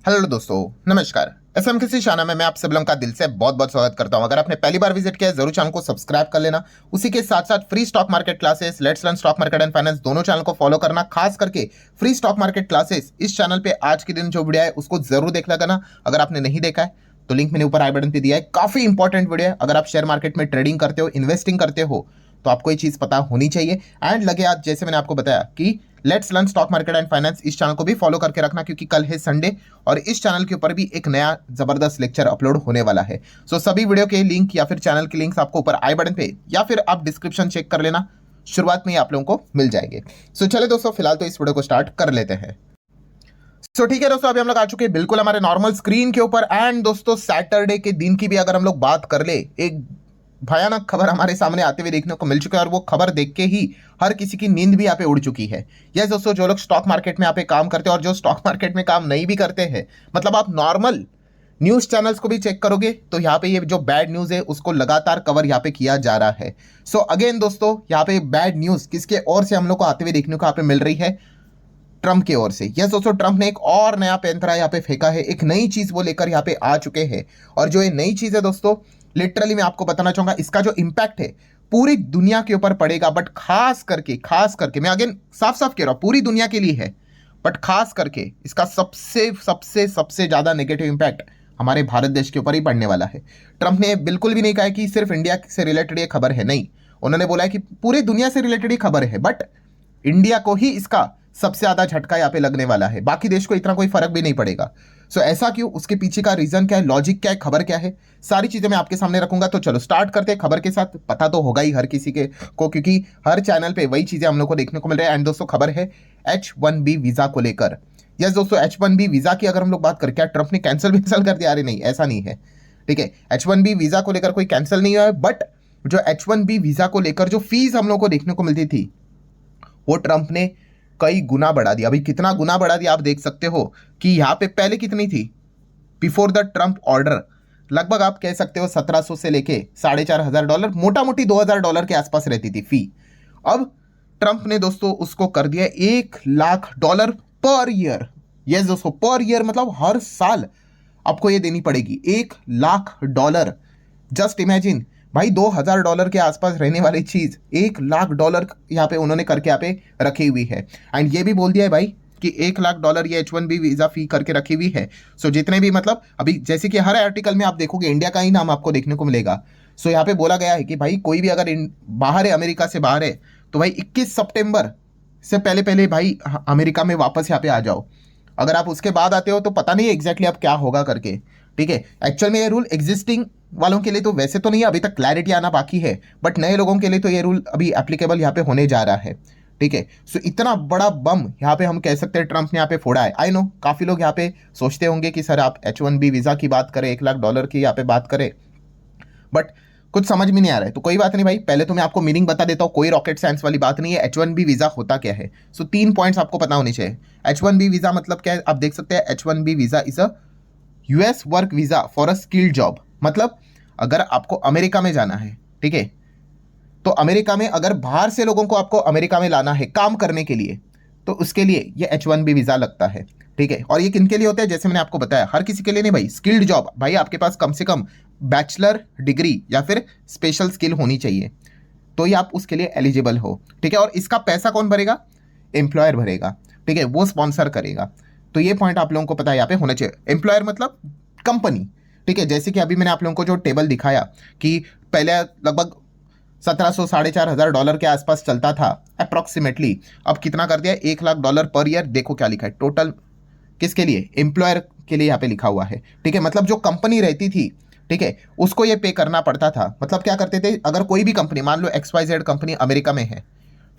Hello दोस्तों, नमस्कार। SM शाना में मैं आप सब लोगों का दिल से बहुत बहुत स्वागत करता हूं। अगर आपने पहली बार विजिट किया है जरूर चैनल को सब्सक्राइब कर लेना। उसी के साथ साथ free stock market classes, let's learn stock market and finance दोनों चैनल को फॉलो करना। खास करके फ्री स्टॉक मार्केट क्लासेस इस चैनल पे आज के दिन जो वीडियो है उसको जरूर देख लेना। अगर आपने नहीं देखा है तो लिंक मैंने ऊपर आई बटन पे दिया है। काफी इंपॉर्टेंट वीडियो है। अगर आप शेयर मार्केट में ट्रेडिंग करते हो, इन्वेस्टिंग करते हो तो आपको ये चीज पता होनी चाहिए। एंड लगे आज जैसे मैंने आपको बताया कि let's learn stock market and finance, इस चैनल को भी फॉलो करके रखना क्योंकि कल है संडे और इस चैनल के ऊपर भी एक नया जबरदस्त लेक्चर अपलोड होने वाला है। सो सभी वीडियो के लिंक या फिर चैनल के लिंक्स आपको ऊपर आई बटन पे या फिर आप डिस्क्रिप्शन चेक कर लेना, शुरुआत में ही आप लोगों को मिल जाएंगे। सो चले दोस्तों, फिलहाल तो इस वीडियो को स्टार्ट कर लेते हैं। सो ठीक है दोस्तों, अभी हम लोग आ चुके हैं बिल्कुल हमारे नॉर्मल स्क्रीन के ऊपर। एंड दोस्तों सैटरडे के दिन की भी अगर हम लोग बात कर ले, एक भयानक खबर हमारे सामने आते हुए देखने को मिल चुका है और वो खबर देख के ही हर किसी की नींद भी यहाँ पे उड़ चुकी है। यस दोस्तों, जो लोग स्टॉक मार्केट में यहाँ पे काम करते हैं और जो स्टॉक मार्केट में काम नहीं भी करते हैं, मतलब आप नॉर्मल न्यूज चैनल्स को भी चेक करोगे तो यहाँ पे ये जो बैड न्यूज है उसको लगातार कवर यहाँ पे किया जा रहा है। सो अगेन दोस्तों, यहाँ पे बैड न्यूज किसके ओर से हम लोग को आते हुए देखने को यहाँ पे मिल रही है? ट्रंप की ओर से। यस दोस्तों, ट्रंप ने एक और नया पैंतरा यहाँ पे फेंका है, एक नई चीज वो लेकर यहाँ पे आ चुके हैं। और जो ये नई चीज है दोस्तों, लिटरली मैं आपको बताना चाहूंगा इसका जो इंपैक्ट है पूरी दुनिया के ऊपर पड़ेगा। बट खास करके मैं अगेन साफ साफ कह रहा हूं, पूरी दुनिया के लिए है, बट खास करके इसका सबसे सबसे सबसे ज्यादा नेगेटिव इंपैक्ट हमारे भारत देश के ऊपर ही पड़ने वाला है। ट्रंप ने बिल्कुल भी नहीं कहा है कि सिर्फ इंडिया से रिलेटेड ये खबर है, नहीं, उन्होंने बोला है कि पूरी दुनिया से रिलेटेड ही खबर है, बट इंडिया को ही इसका सबसे ज्यादा झटका यहाँ पे लगने वाला है। बाकी देश को इतना कोई फर्क भी नहीं पड़ेगा। सो ऐसा क्यों, उसके पीछे का रीजन क्या है, लॉजिक क्या है, खबर क्या है, सारी चीजें मैं आपके सामने रखूंगा। तो चलो स्टार्ट करते हैं खबर के साथ। पता तो होगा ही हर किसी के को, क्योंकि हर चैनल पे वही चीजें हम लोग को देखने को मिल रही है। एंड दोस्तों खबर है H1B वीजा को लेकर। यस दोस्तों, H1B वीजा की अगर हम लोग बात करें, क्या ट्रंप ने कैंसिल कर दिया? अरे नहीं, ऐसा नहीं है। ठीक है, H1B वीजा को लेकर कोई कैंसिल नहीं हुआ है, बट जो H1B वीजा को लेकर जो फीस हम लोग को देखने को मिलती थी वो ट्रंप ने कई गुना बढ़ा दिया। अभी कितना गुना बढ़ा दिया आप देख सकते हो कि यहाँ पे पहले कितनी थी बिफोर द ट्रंप ऑर्डर, लगभग आप कह सकते हो 1700 से लेके $4500, मोटा मोटी $2000 के आसपास रहती थी फी। अब ट्रंप ने दोस्तों उसको कर दिया $1,00,000 पर ईयर। यस दोस्तों, पर ईयर मतलब हर साल आपको ये देनी पड़ेगी $1,00,000। जस्ट इमेजिन भाई, $2000 के आसपास रहने वाली चीज $1,00,000 यहाँ पे उन्होंने करके यहाँ पे रखी हुई है। एंड ये भी बोल दिया है भाई कि $1,00,000 ये H1B वीजा फी करके रखी हुई है। सो जितने भी मतलब अभी जैसे कि हर आर्टिकल में आप देखोगे इंडिया का ही नाम आपको देखने को मिलेगा। सो यहाँ पे बोला गया है कि भाई कोई भी अगर बाहर है, अमेरिका से बाहर है, तो भाई 21 सितंबर से पहले पहले भाई अमेरिका में वापस यहाँ पे आ जाओ। अगर आप उसके बाद आते हो तो पता नहीं एग्जैक्टली अब क्या होगा करके। ठीक है, एक्चुअल में ये रूल एग्जिस्टिंग वालों के लिए तो वैसे तो नहीं है, अभी तक क्लैरिटी आना बाकी है, बट नए लोगों के लिए तो ये रूल अभी एप्लीकेबल यहाँ पे होने जा रहा है। ठीक है, सो इतना बड़ा बम यहाँ पे हम कह सकते हैं ट्रंप ने यहाँ पे फोड़ा है। आई नो काफी लोग यहाँ पे सोचते होंगे कि सर आप H1B वीजा की बात करें, $1,00,000 की यहाँ पे बात करें, बट कुछ समझ में नहीं आ रहा है। तो कोई बात नहीं भाई, पहले तो मैं आपको मीनिंग बता देता हूँ, कोई रॉकेट साइंस वाली बात नहीं है। H1B वीजा होता क्या है? सो 3 पॉइंट्स आपको पता होने चाहिए। H1B वीजा मतलब क्या है, आप देख सकते हैं H1B visa is a US work visa for a skilled job. मतलब अगर आपको अमेरिका में जाना है, ठीक है, तो अमेरिका में अगर बाहर से लोगों को आपको अमेरिका में लाना है काम करने के लिए, तो उसके लिए ये H1B वीजा लगता है। ठीक है, और ये किन के लिए होता है? जैसे मैंने आपको बताया, हर किसी के लिए नहीं भाई। स्किल्ड जॉब, भाई आपके पास कम से कम बैचलर डिग्री या फिर स्पेशल स्किल होनी चाहिए, तो ये आप उसके लिए एलिजिबल हो। ठीक है, और इसका पैसा कौन भरेगा? एम्प्लॉयर भरेगा। ठीक है, वो स्पॉन्सर करेगा। तो ये पॉइंट आप लोगों को पता है यहाँ पे होना चाहिए। एम्प्लॉयर मतलब कंपनी। ठीक है, जैसे कि अभी मैंने आप लोगों को जो टेबल दिखाया कि पहले लगभग 1700 $4,500 के आसपास चलता था अप्रोक्सीमेटली, अब कितना कर दिया? $1,00,000 पर ईयर। देखो क्या लिखा है टोटल, किसके लिए? एम्प्लॉयर के लिए यहाँ पे लिखा हुआ है। ठीक है, मतलब जो कंपनी रहती थी, ठीक है, उसको ये पे करना पड़ता था। मतलब क्या करते थे, अगर कोई भी कंपनी, मान लो XYZ कंपनी अमेरिका में है,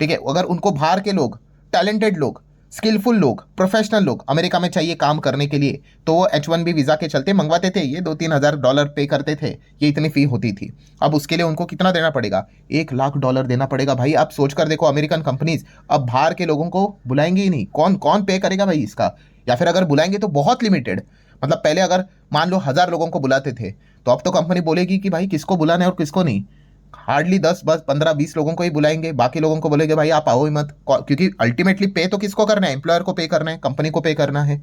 ठीक है, अगर उनको बाहर के लोग, टैलेंटेड लोग, स्किलफुल लोग, प्रोफेशनल लोग अमेरिका में चाहिए काम करने के लिए, तो वो H1B वीजा के चलते मंगवाते थे। ये $2-3 हज़ार पे करते थे, ये इतनी फी होती थी। अब उसके लिए उनको कितना देना पड़ेगा? $1,00,000 देना पड़ेगा। भाई आप सोच कर देखो, अमेरिकन कंपनीज अब बाहर के लोगों को बुलाएंगे ही नहीं। कौन कौन पे करेगा भाई इसका? या फिर अगर बुलाएंगे तो बहुत लिमिटेड। मतलब पहले अगर मान लो 1000 लोगों को बुलाते थे, तो अब तो कंपनी बोलेगी कि भाई किसको बुलाना है और किसको नहीं। हार्डली 10 बस 15-20 लोगों को ही बुलाएंगे, बाकी लोगों को बोलेंगे भाई आप आओ ही मत, क्योंकि अल्टीमेटली पे तो किसको करना है? एम्प्लॉयर को पे करना है, कंपनी को पे करना है।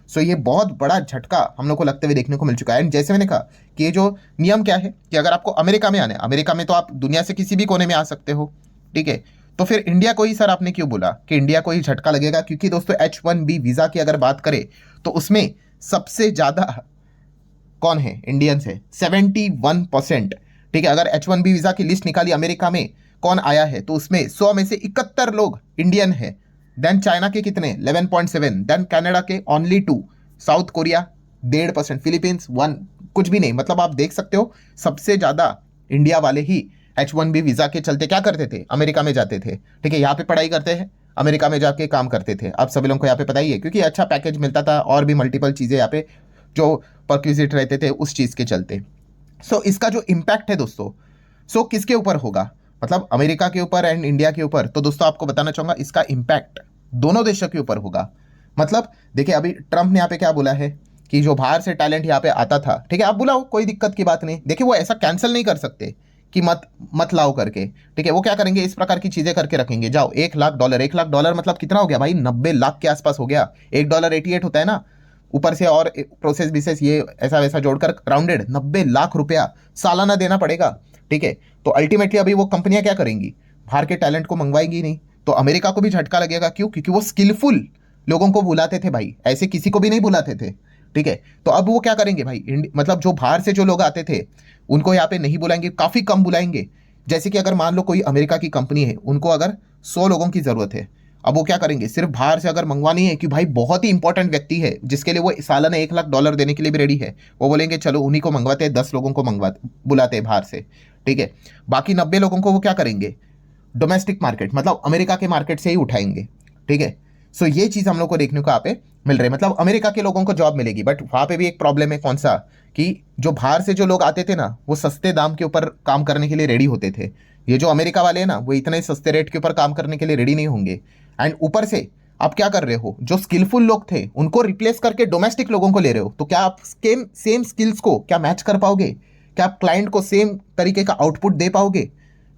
सो ये बहुत बड़ा झटका हम लोग को लगते हुए देखने को मिल चुका है। एंड जैसे मैंने कहा कि ये जो नियम क्या है कि अगर आपको अमेरिका में आना है, अमेरिका में तो आप दुनिया से किसी भी कोने में आ सकते हो, ठीक है, तो फिर इंडिया को ही सर आपने क्यों बोला कि इंडिया को ही झटका लगेगा? क्योंकि दोस्तों H1B वीज़ा की अगर बात करें तो उसमें सबसे ज़्यादा कौन है? इंडियंस है 71%, ठीक है। अगर H1B वीज़ा की लिस्ट निकाली अमेरिका में कौन आया है तो उसमें 100 में से 71 लोग इंडियन है। देन चाइना के कितने? 11.7, देन कनाडा के ओनली 2, साउथ कोरिया 1.5%, फिलीपींस 1, कुछ भी नहीं। मतलब आप देख सकते हो सबसे ज़्यादा इंडिया वाले ही H1B वीज़ा के चलते क्या करते थे? अमेरिका में जाते थे, ठीक है, यहाँ पे पढ़ाई करते हैं, अमेरिका में जाके काम करते थे। आप सभी लोगों को यहाँ पे पता ही है, क्योंकि अच्छा पैकेज मिलता था और भी मल्टीपल चीज़ें यहाँ पे जो परक्विजिट रहते थे उस चीज़ के चलते। सो इसका जो इम्पैक्ट है दोस्तों, सो किसके ऊपर होगा? मतलब अमेरिका के ऊपर एंड इंडिया के ऊपर। तो दोस्तों आपको बताना चाहूँगा इसका इम्पैक्ट दोनों देशों के ऊपर होगा। मतलब देखिए अभी ट्रंप ने यहाँ पे क्या बोला है कि जो बाहर से टैलेंट यहाँ पे आता था, ठीक है, आप बुलाओ, कोई दिक्कत की बात नहीं। देखिए वो ऐसा कैंसिल नहीं कर सकते कि मत लाओ करके, ठीक है। वो क्या करेंगे? इस प्रकार की चीजें करके रखेंगे। जाओ $1 लाख, $1 लाख मतलब कितना हो गया भाई? 90 लाख के आसपास हो गया। $1 88 होता है ना, ऊपर से और प्रोसेस बिसेस ये ऐसा वैसा जोड़कर राउंडेड 90 लाख रुपया सालाना देना पड़ेगा, ठीक है। तो अल्टीमेटली अभी वो कंपनियां क्या करेंगी? बाहर के टैलेंट को मंगवाएंगी नहीं। तो अमेरिका को भी झटका लगेगा। क्यों? क्योंकि वो स्किलफुल लोगों को बुलाते थे भाई, ऐसे किसी को भी नहीं बुलाते थे, ठीक है। तो अब वो क्या करेंगे भाई? मतलब जो बाहर से जो लोग आते थे उनको यहाँ पे नहीं बुलाएंगे, काफ़ी कम बुलाएंगे। जैसे कि अगर मान लो कोई अमेरिका की कंपनी है, उनको अगर 100 लोगों की ज़रूरत है, अब वो क्या करेंगे? सिर्फ बाहर से अगर मंगवानी है कि भाई बहुत ही इंपॉर्टेंट व्यक्ति है जिसके लिए वो सालाना $1 लाख देने के लिए भी रेडी है, वो बोलेंगे चलो उन्हीं को मंगवाते हैं, 10 लोगों को बुलाते हैं बाहर से, ठीक है। बाकी 90 लोगों को वो क्या करेंगे? डोमेस्टिक मार्केट मतलब अमेरिका के मार्केट से ही उठाएंगे, ठीक है। सो ये चीज़ हम लोग को देखने को यहाँ पे मिल रही है। मतलब अमेरिका के लोगों को जॉब मिलेगी, बट वहाँ पे भी एक प्रॉब्लम है। कौन सा? कि जो बाहर से जो लोग आते थे ना, वो सस्ते दाम के ऊपर काम करने के लिए रेडी होते थे। ये जो अमेरिका वाले हैं ना, वो इतने सस्ते रेट के ऊपर काम करने के लिए रेडी नहीं होंगे। एंड ऊपर से आप क्या कर रहे हो? जो स्किलफुल लोग थे उनको रिप्लेस करके डोमेस्टिक लोगों को ले रहे हो। तो क्या आप सेम स्किल्स को क्या मैच कर पाओगे? क्या आप क्लाइंट को सेम तरीके का आउटपुट दे पाओगे?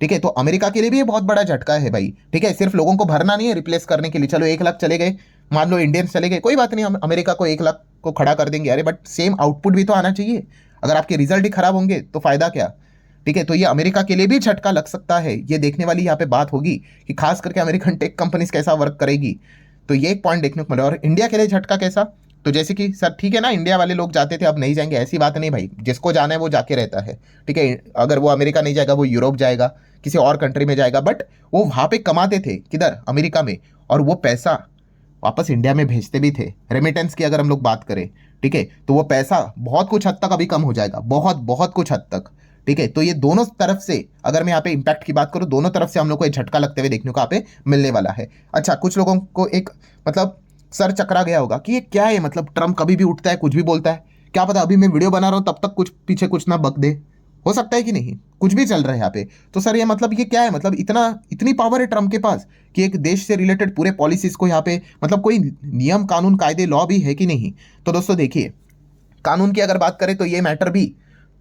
ठीक है। तो अमेरिका के लिए भी ये बहुत बड़ा झटका है भाई, ठीक है। सिर्फ लोगों को भरना नहीं है रिप्लेस करने के लिए। चलो 1 लाख चले गए, मान लो इंडियंस चले गए, कोई बात नहीं, हम अमेरिका को 1 लाख को खड़ा कर देंगे, अरे बट सेम आउटपुट भी तो आना चाहिए। अगर आपके रिजल्ट ही खराब होंगे तो फायदा क्या? ठीक है। तो ये अमेरिका के लिए भी झटका लग सकता है। ये देखने वाली यहाँ पे बात होगी कि खास करके अमेरिकन टेक कंपनीज कैसा वर्क करेगी। तो ये एक पॉइंट देखने को मिला। और इंडिया के लिए झटका कैसा? तो जैसे कि सर ठीक है ना, इंडिया वाले लोग जाते थे अब नहीं जाएंगे, ऐसी बात नहीं भाई। जिसको जाना है वो जाके रहता है, ठीक है। अगर वो अमेरिका नहीं जाएगा, वो यूरोप जाएगा, किसी और कंट्री में जाएगा, बट वो वहाँ पे कमाते थे किधर? अमेरिका में। और वो पैसा वापस इंडिया में भेजते भी थे। रेमिटेंस की अगर हम लोग बात करें, ठीक है, तो वो पैसा बहुत कुछ हद तक अभी कम हो जाएगा, बहुत बहुत कुछ हद तक, ठीक है। तो ये दोनों तरफ से अगर मैं यहाँ पे इम्पैक्ट की बात करूँ, दोनों तरफ से हम लोग को एक झटका लगते हुए देखने को यहाँ पे मिलने वाला है। अच्छा, कुछ लोगों को एक मतलब सर चकरा गया होगा कि ये क्या है, मतलब ट्रम्प कभी भी उठता है, कुछ भी बोलता है, क्या पता अभी मैं वीडियो बना रहा हूँ तब तक कुछ पीछे कुछ ना बक दे, हो सकता है कि नहीं, कुछ भी चल रहा है यहाँ पे। तो सर ये मतलब ये क्या है? मतलब इतनी पावर है ट्रम्प के पास कि एक देश से रिलेटेड पूरे पॉलिसीज को यहाँ पे मतलब कोई नियम कानून कायदे लॉ भी है कि नहीं? तो दोस्तों देखिए, कानून की अगर बात करें तो ये मैटर भी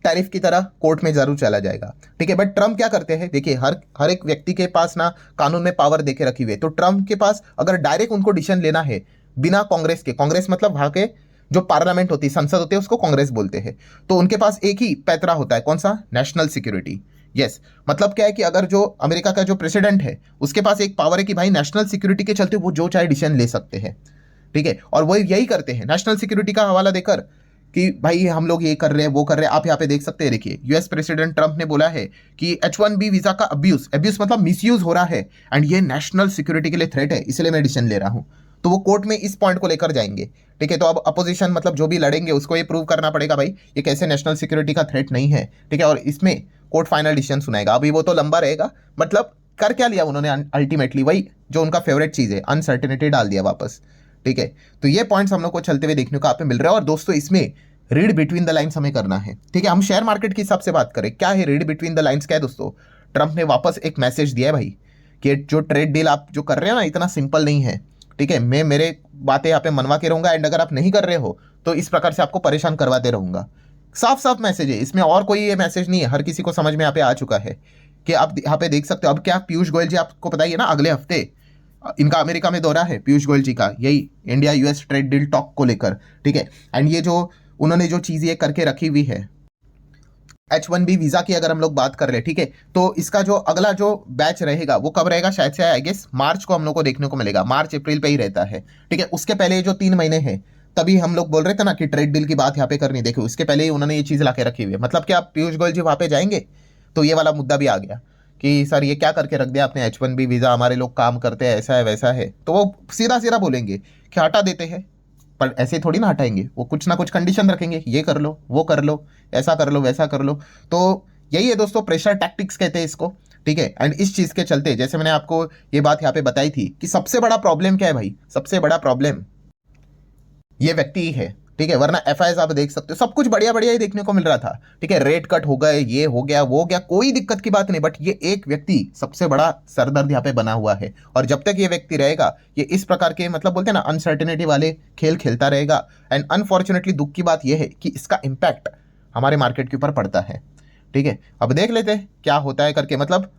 टैरिफ की तरह कोर्ट में जरूर चला जाएगा, ठीक है। बट ट्रम्प क्या करते हैं? देखिए हर एक व्यक्ति के पास ना कानून में पावर देके रखी हुई है। तो ट्रम्प के पास अगर डायरेक्ट उनको डिसीजन लेना है बिना कांग्रेस के, कांग्रेस मतलब वहां के जो पार्लियामेंट होती है, संसद होती है, उसको कांग्रेस बोलते हैं, तो उनके पास एक ही पैतरा होता है, कौन सा? National security. यस, मतलब क्या है कि अगर जो अमेरिका का जो प्रेसिडेंट है उसके पास एक पावर है कि भाई नेशनल सिक्योरिटी के चलते वो जो चाहे डिसीजन ले सकते हैं, ठीक है। और वो यही करते हैं नेशनल सिक्योरिटी का हवाला देकर कि भाई हम लोग ये कर रहे हैं, वो कर रहे हैं। आप यहाँ पे देख सकते हैं, देखिए यूएस प्रेसिडेंट ट्रंप ने बोला है कि H1B वीजा का अब्यूज मतलब मिसयूज हो रहा है एंड ये नेशनल सिक्योरिटी के लिए थ्रेट है, इसलिए मैं डिसीजन ले रहा हूँ। तो वो कोर्ट में इस पॉइंट को लेकर जाएंगे, ठीक है। तो अब अपोजिशन मतलब जो भी लड़ेंगे उसको ये प्रूव करना पड़ेगा भाई ये कैसे नेशनल सिक्योरिटी का थ्रेट नहीं है, ठीक है। और इसमें कोर्ट फाइनल डिसीजन सुनाएगा। अभी वो तो लंबा रहेगा। मतलब कर क्या लिया उन्होंने? अल्टीमेटली वही जो उनका फेवरेट चीज़ है, अनसर्टेनिटी डाल दिया वापस, ठीक है। तो ये पॉइंट्स हम लोग को चलते हुए देखने को आप पे मिल रहा है। और दोस्तों इसमें रीड बिटवीन द लाइन्स हमें करना है, ठीक है। हम शेयर मार्केट के हिसाब से बात करें, क्या है रीड बिटवीन द लाइन्स? क्या है दोस्तों? ट्रंप ने वापस एक मैसेज दिया है भाई कि जो ट्रेड डील आप जो कर रहे हो ना, इतना सिंपल नहीं है, ठीक है। मैं मेरे बातें यहाँ पे मनवा के रहूंगा एंड अगर आप नहीं कर रहे हो तो इस प्रकार से आपको परेशान करवाते रहूंगा। साफ साफ मैसेज है, इसमें और कोई ये मैसेज नहीं है। हर किसी को समझ में यहाँ पे आ चुका है कि आप यहाँ पे देख सकते हो। अब क्या पीयूष गोयल जी आपको पता ही है ना, अगले हफ्ते इनका अमेरिका में दौरा है पीयूष गोयल जी का, यही India US trade deal talk को लेकर, ठीक है। एंड ये जो उन्होंने जो चीज़ ये करके रखी हुई है H1B वीज़ा की अगर हम लोग बात कर ले, ठीक है, तो इसका जो अगला जो बैच रहेगा वो कब रहेगा, शायद से आई गेस मार्च को हम लोग को देखने को मिलेगा, मार्च अप्रैल पे ही रहता है, ठीक है। उसके पहले जो 3 महीने हैं तभी हम लोग बोल रहे थे ना कि ट्रेड डील की बात यहाँ पे करनी, देखो उसके पहले ही उन्होंने ये चीज़ ला के रखी हुई है। मतलब कि आप पीयूष गोयल जी वहाँ पे जाएंगे तो ये वाला मुद्दा भी आ गया कि सर ये क्या करके रख दिया आपने H1B वीज़ा, हमारे लोग काम करते हैं, ऐसा है वैसा है, तो वो सीधा सीधा बोलेंगे कि हटा देते हैं। पर ऐसे थोड़ी ना हटाएंगे, वो कुछ ना कुछ कंडीशन रखेंगे, ये कर लो, वो कर लो, ऐसा कर लो, वैसा कर लो। तो यही है दोस्तों, प्रेशर टैक्टिक्स कहते हैं इसको, ठीक है। एंड इस चीज़ के चलते जैसे मैंने आपको ये बात यहाँ पे बताई थी कि सबसे बड़ा प्रॉब्लम क्या है भाई, सबसे बड़ा प्रॉब्लम ये व्यक्ति ही है, ठीक है। वरना एफआईआर आप देख सकते हो, सब कुछ बढ़िया बढ़िया ही देखने को मिल रहा था, ठीक है। रेट कट हो गए, ये हो गया, वो हो गया, कोई दिक्कत की बात नहीं। बट ये एक व्यक्ति सबसे बड़ा सरदर्द यहाँ पे बना हुआ है, और जब तक ये व्यक्ति रहेगा ये इस प्रकार के मतलब बोलते हैं ना अनसर्टेनिटी वाले खेल खेलता रहेगा। एंड अनफॉर्चुनेटली दुख की बात यह है कि इसका इम्पैक्ट हमारे मार्केट के ऊपर पड़ता है, ठीक है। अब देख लेते हैं क्या होता है करके। मतलब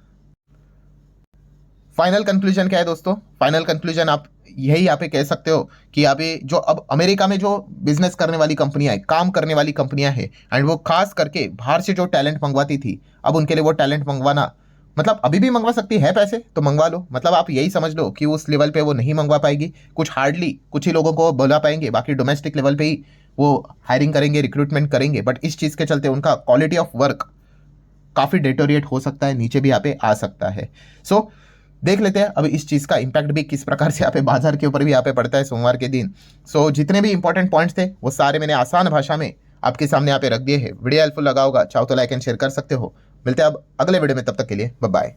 फाइनल कंक्लूजन क्या है दोस्तों, फाइनल कंक्लूजन आप यही यहाँ पे कह सकते हो कि यहाँ पे जो अब अमेरिका में जो बिजनेस करने वाली कंपनियां हैं, काम करने वाली कंपनियां हैं, एंड वो खास करके बाहर से जो टैलेंट मंगवाती थी, अब उनके लिए वो टैलेंट मंगवाना, मतलब अभी भी मंगवा सकती है, पैसे तो मंगवा लो। मतलब आप यही समझ लो कि उस लेवल पे वो नहीं मंगवा पाएगी, कुछ हार्डली कुछ ही लोगों को बुला पाएंगे, बाकी डोमेस्टिक लेवल पे ही वो हायरिंग करेंगे, रिक्रूटमेंट करेंगे। बट इस चीज़ के चलते उनका क्वालिटी ऑफ वर्क काफ़ी डेटोरिएट हो सकता है, नीचे भी यहाँ पे आ सकता है। सो देख लेते हैं अब इस चीज़ का इम्पैक्ट भी किस प्रकार से यहाँ पे बाजार के ऊपर भी यहाँ पे पड़ता है सोमवार के दिन। सो जितने भी इंपॉर्टेंट पॉइंट्स थे वो सारे मैंने आसान भाषा में आपके सामने यहाँ पे रख दिए हैं। वीडियो हेल्पफुल लगा होगा, चाहो तो लाइक एंड शेयर कर सकते हो। मिलते हैं अब अगले वीडियो में, तब तक के लिए बाय बाय।